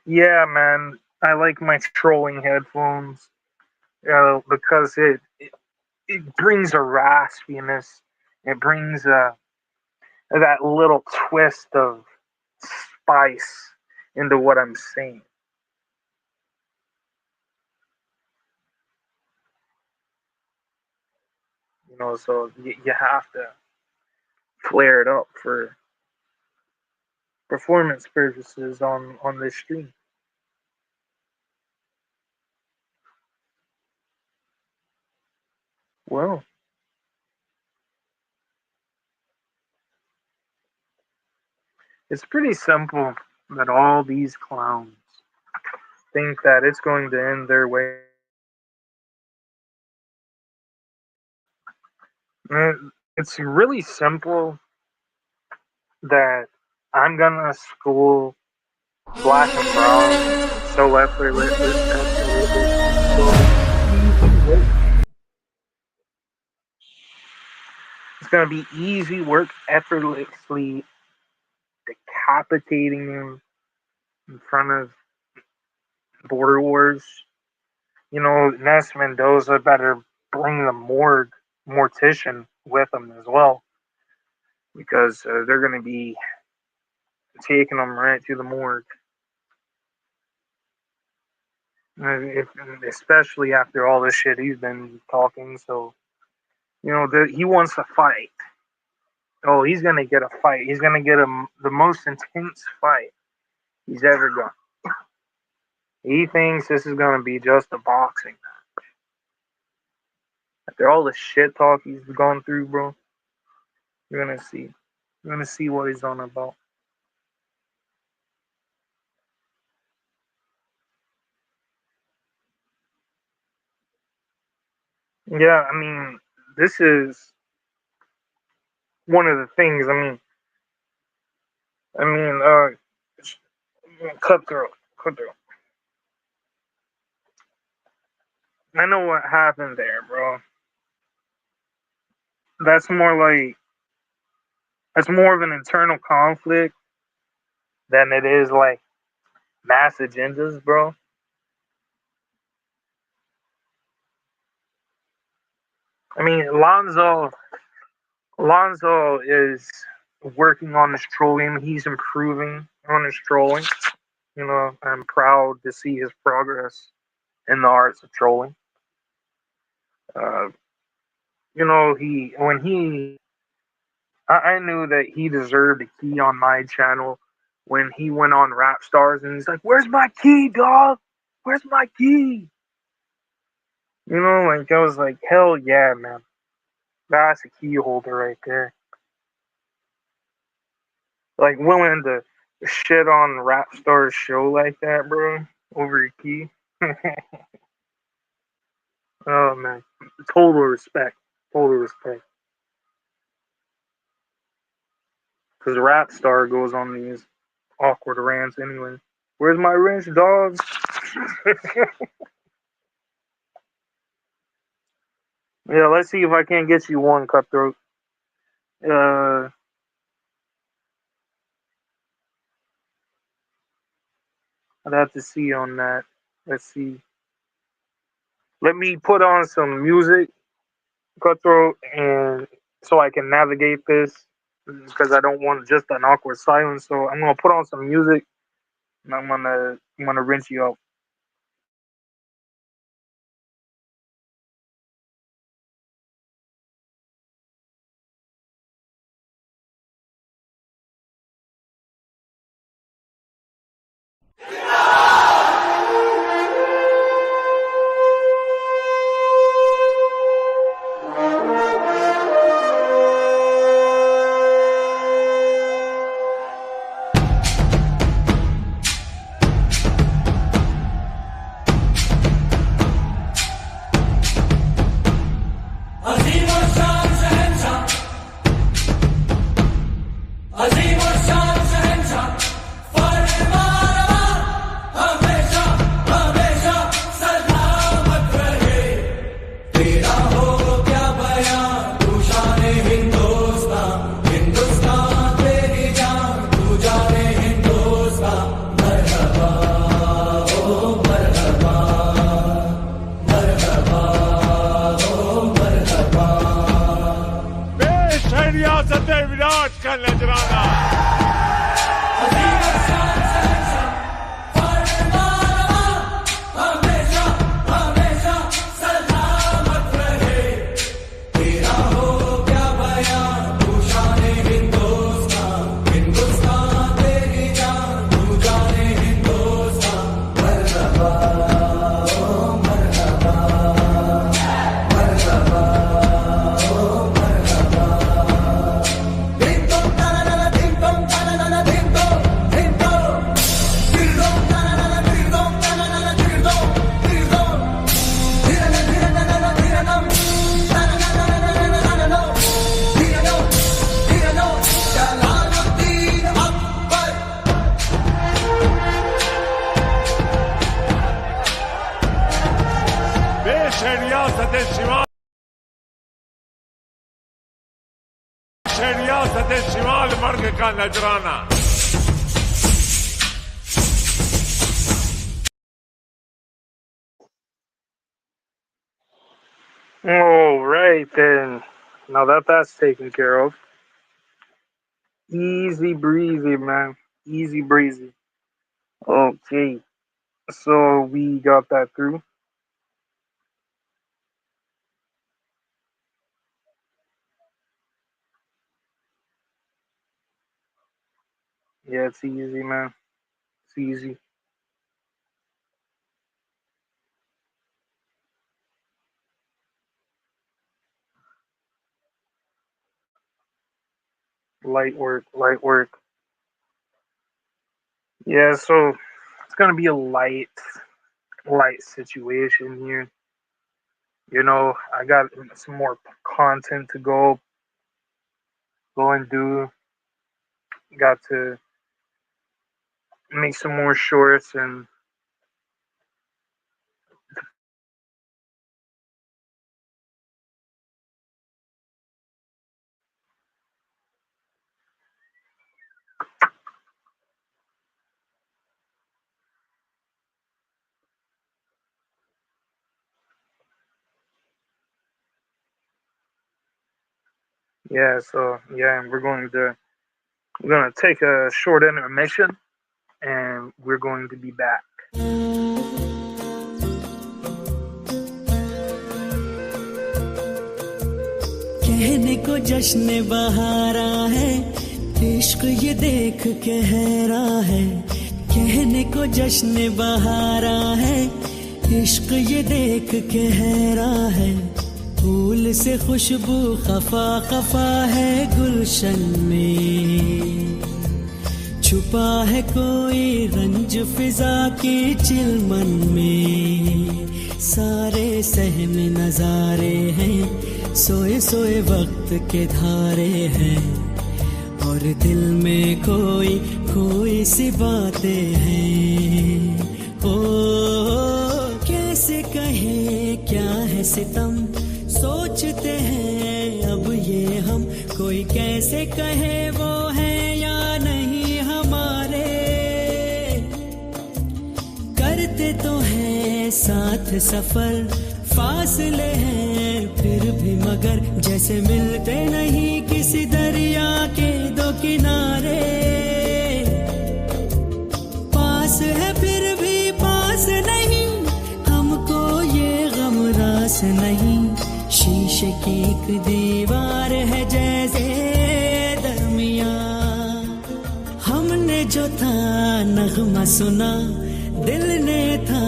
Speaker 2: Yeah, man, I like my trolling headphones because it brings a raspiness. It brings that little twist of spice into what I'm saying. You know, so you have to flare it up for performance purposes on this stream. Well, it's pretty simple that all these clowns think that it's going to end their way. It's really simple that I'm gonna school black and brown so effortlessly. It's gonna be easy work, effortlessly decapitating him in front of border wars. You know, Ness Mendoza better bring the mortician with them as well, because they're gonna be taking them right to the morgue. If, especially after all this shit he's been talking. So, you know, he wants to fight. Oh, he's gonna get a fight. He's gonna get the most intense fight he's ever got. He thinks this is gonna be just a boxing match. After all the shit talk he's gone through, bro, you're gonna see. You're gonna see what he's on about. Yeah, I mean, this is one of the things. Cutthroat, cutthroat. I know what happened there, bro. That's more like that's more of an internal conflict than it is like mass agendas, bro. I mean, Lonzo is working on his trolling. He's improving on his trolling. You know, I'm proud to see his progress in the arts of trolling. Uh, you know, I knew that he deserved a key on my channel when he went on Rap Stars and he's like, "Where's my key, dog? Where's my key?" You know, like I was like, "Hell yeah, man! That's a key holder right there." Like willing to shit on Rap Stars show like that, bro, over a key. Oh man, total respect, total respect. Because Rap Star goes on these awkward rants anyway. Where's my wrench, dog? Yeah, let's see if I can't get you one, Cutthroat. Uh, I'd have to see on that. Let's see. Let me put on some music, Cutthroat, and so I can navigate this because I don't want just an awkward silence. So I'm gonna put on some music and I'm gonna rinse you out.
Speaker 3: रियासत शिमाल मर्ग का नजराना।
Speaker 2: All right, then. Now that that's taken care of. Easy breezy, man. Easy breezy. Okay. So we got that through. Yeah, it's easy, man. It's easy. Light work, light work. Yeah, so it's gonna be a light situation here. I got some more content to go and do. Got to make some more shorts and yeah, so yeah, we're gonna take a short intermission and we're going to be back.
Speaker 4: कहने को जश्न बहारा है, इश्क ये देख के हैरान है। कहने को जश्न बहारा है, इश्क ये देख के हैरान है। फूल से खुशबू खफा खफा है गुलशन में, छुपा है कोई रंज फिजा की चिलमन में। सारे सहम नजारे हैं, सोए सोए वक्त के धारे हैं, और दिल में कोई कोई सी बातें हैं। ओ कैसे कहे क्या है सितम, सोचते हैं अब ये हम। कोई कैसे कहे वो है या नहीं हमारे, करते तो हैं साथ सफर, फासले हैं फिर भी मगर, जैसे मिलते नहीं किसी दरिया के दो किनारे। पास है फिर भी पास नहीं, हमको ये गम रास नहीं। शीशे की एक दीवार है जैसे दरमिया, हमने जो था नगमा सुना, दिल ने था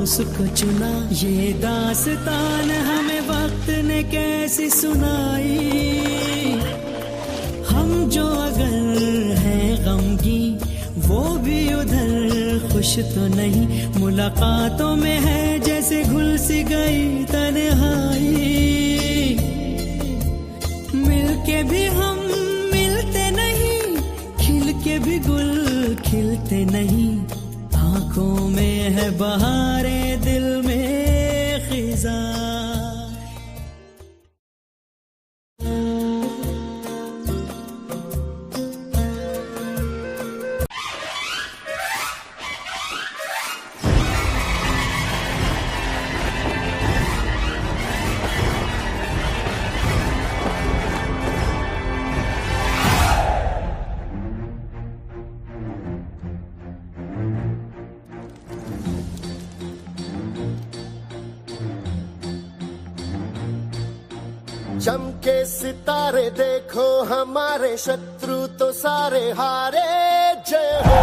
Speaker 4: उसको चुना। ये दास्तान हमें वक्त ने कैसी सुनाई, हम जो अगर हैं गमगी वो भी उधर खुश तो नहीं। मुलाकातों में है जैसे घुल सी गई तन्हाई, मिलके भी हम मिलते नहीं, खिल के भी गुल खिलते नहीं। आंखों में है बहारे, दिल में खिजा।
Speaker 5: चमके सितारे देखो हमारे, शत्रु तो सारे हारे। जय हो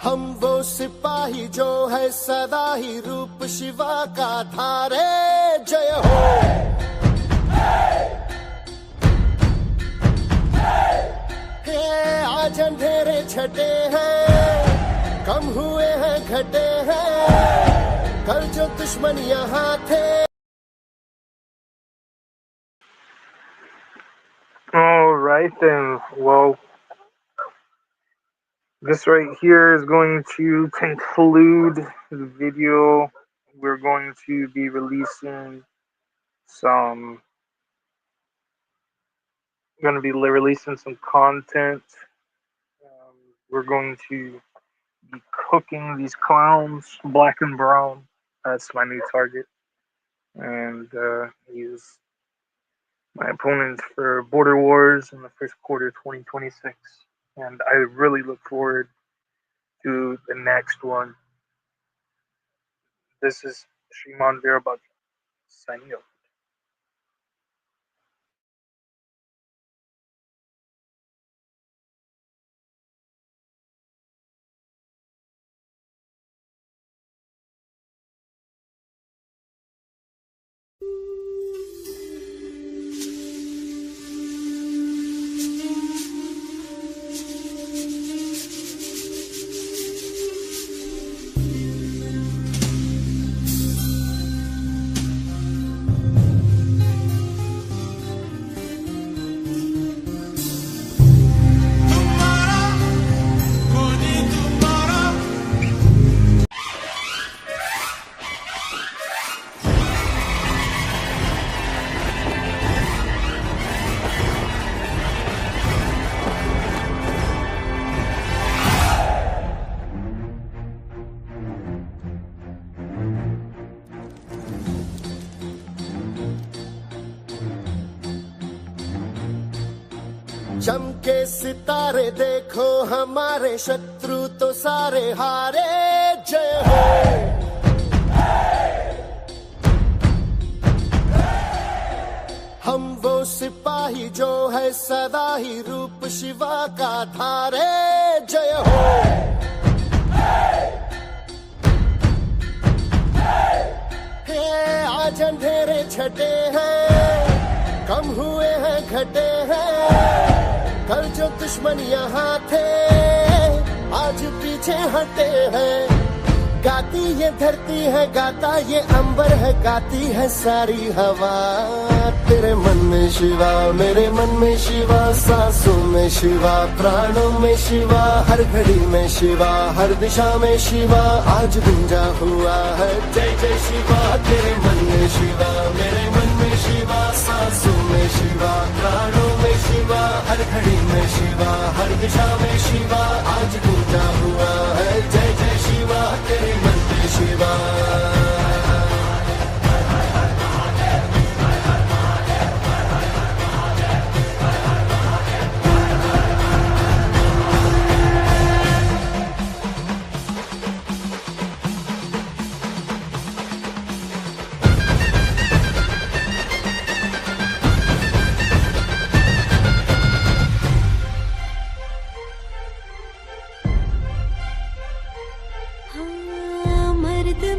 Speaker 5: हम वो सिपाही जो है सदा ही रूप शिवा का धारे। जय हो आज अंधेरे छटे हैं, कम हुए हैं घटे हैं, कल जो दुश्मन यहाँ थे।
Speaker 2: All right then. Well, This right here is going to conclude the video. We're going to be releasing some some content. We're going to be cooking these clowns black and brown. That's my new target. And he's my opponent for Border Wars in the first quarter of 2026. And I really look forward to the next one. This is Shriman Virabhag signing off.
Speaker 5: चमके सितारे देखो हमारे शत्रु तो सारे हारे जय हो। हम वो सिपाही जो है सदा ही रूप शिवा का धारे जय हो। हे आज अंधेरे छटे हैं कम हुए हैं घटे हैं कल जो दुश्मन यहाँ थे आज पीछे हटे हैं। गाती ये धरती है गाता ये अंबर है गाती है सारी हवा। तेरे मन में शिवा मेरे मन में शिवा सांसों में शिवा प्राणों में शिवा हर घड़ी में शिवा हर दिशा में शिवा आज गुंजा हुआ है जय जय शिवा। तेरे मन में शिवा मेरे मन में शिवा सांसों में शिवा प्राणों में शिवा हर घड़ी में शिवा हर दिशा में शिवा आज गुंजा हुआ है जय जय शिवा। तेरे मन में शिवा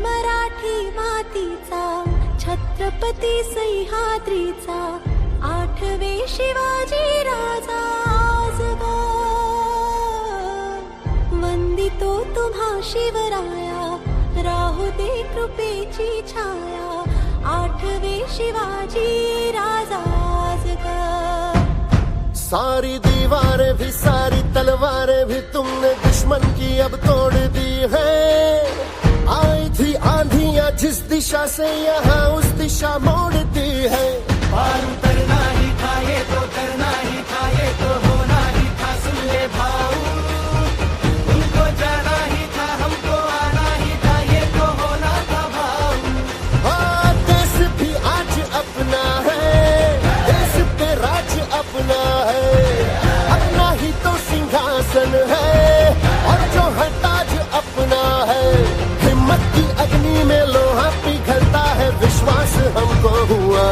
Speaker 6: मराठी मातीचा छत्रपती सह्याद्रीचा आठवे शिवाजी राजा आजगा वंदितो तुम्हा शिवराया राहू दे कृपेची छाया आठवे शिवाजी राजा आजगा। सारी दीवारें भी सारी तलवारें भी तुमने दुश्मन की अब तोड़ दी है। आई थी आंधियां जिस दिशा से यहाँ उस दिशा मोड़ती है। पार उतरना ही था ये तो करना ही था ये तो होना ही था सुन ले भाऊ। उनको जाना ही था हमको आना ही था ये तो होना था भाऊ। देश भी आज अपना है देश पे राज अपना है अपना ही तो सिंहासन है और जो है ताज अपना है। हिम्मत की अग्नि में लोहा पिघलता है विश्वास हमको हुआ।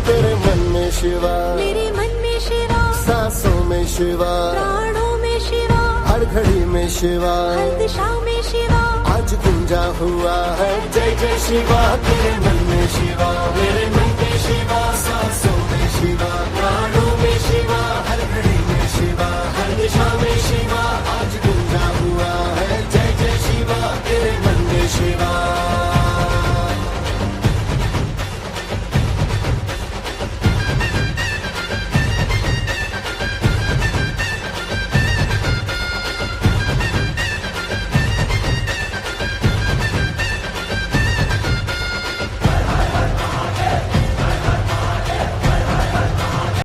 Speaker 6: तेरे मन में शिवा मेरे मन में शिवा सांसों में शिवा प्राणों में शिवा हर घड़ी में शिवा हर दिशा में शिवा आज गुंजा हुआ है जय जय शिवा। तेरे मन में शिवा मेरे मन में शिवा सांसों